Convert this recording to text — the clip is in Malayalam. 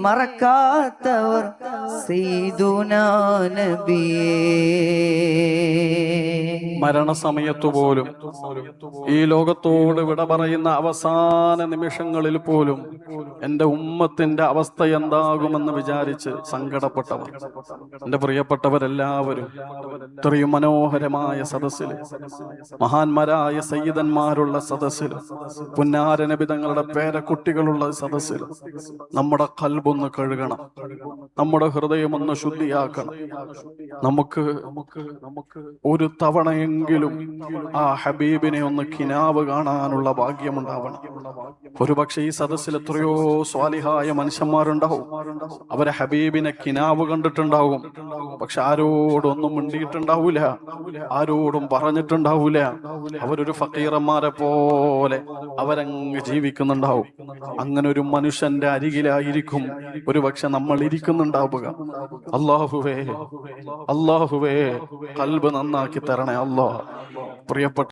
മറക്കാത്തവർ സയ്യിദുനാ നബിയേ. മരണസമയത്തു പോലും ഈ ലോകത്തോട് വിട പറയുന്ന അവസാന നിമിഷങ്ങളിൽ പോലും എൻ്റെ ഉമ്മത്തിന്റെ അവസ്ഥ എന്താകുമെന്ന് വിചാരിച്ച് സങ്കടപ്പെട്ടവർ, എൻ്റെ പ്രിയപ്പെട്ടവരെല്ലാവരും ഇത്രയും മനോഹരമായ സദസ്സിൽ, മഹാന്മാരായ സയ്യിദന്മാരുള്ള സദസ്സിൽ, പുന്നാര നബി തങ്ങളുടെ പേരക്കുട്ടികളുള്ള സദസ്സിൽ നമ്മുടെ ഖൽബൊന്ന് കഴുകണം, നമ്മുടെ ഹൃദയമൊന്ന് ശുദ്ധിയാക്കണം. നമുക്ക് ഒരു തവണയെങ്കിലും ആ ഹബീബിനെ ഒന്ന് കിനാവ് കാണാനുള്ള ഭാഗ്യമുണ്ടാവണം. ഒരുപക്ഷെ ഈ സദസ്സിൽ എത്രയോ സ്വാലിഹായ മനുഷ്യന്മാരുണ്ടാവും, അവരെ ഹബീബിനെ കിനാവ് കണ്ടിട്ടുണ്ടാവും, പക്ഷെ ആരോടൊന്നും മിണ്ടിയിട്ടുണ്ടാവൂല, ആരോടും പറഞ്ഞിട്ടുണ്ടാവൂല. അവരൊരു ഫക്കീറന്മാരെ പോലെ അവരങ്ങ് ജീവിക്കുന്നുണ്ടാവും. അങ്ങനെ ഒരു മനുഷ്യന്റെ അരികിലായിരിക്കും ഒരുപക്ഷെ നമ്മൾ ഇരിക്കുന്നുണ്ടാവുക. അല്ലാഹുവേ, അല്ലാഹുവേ, ഖൽബ് നന്നാക്കി തരണേ അല്ലാഹ്. പ്രിയപ്പെട്ട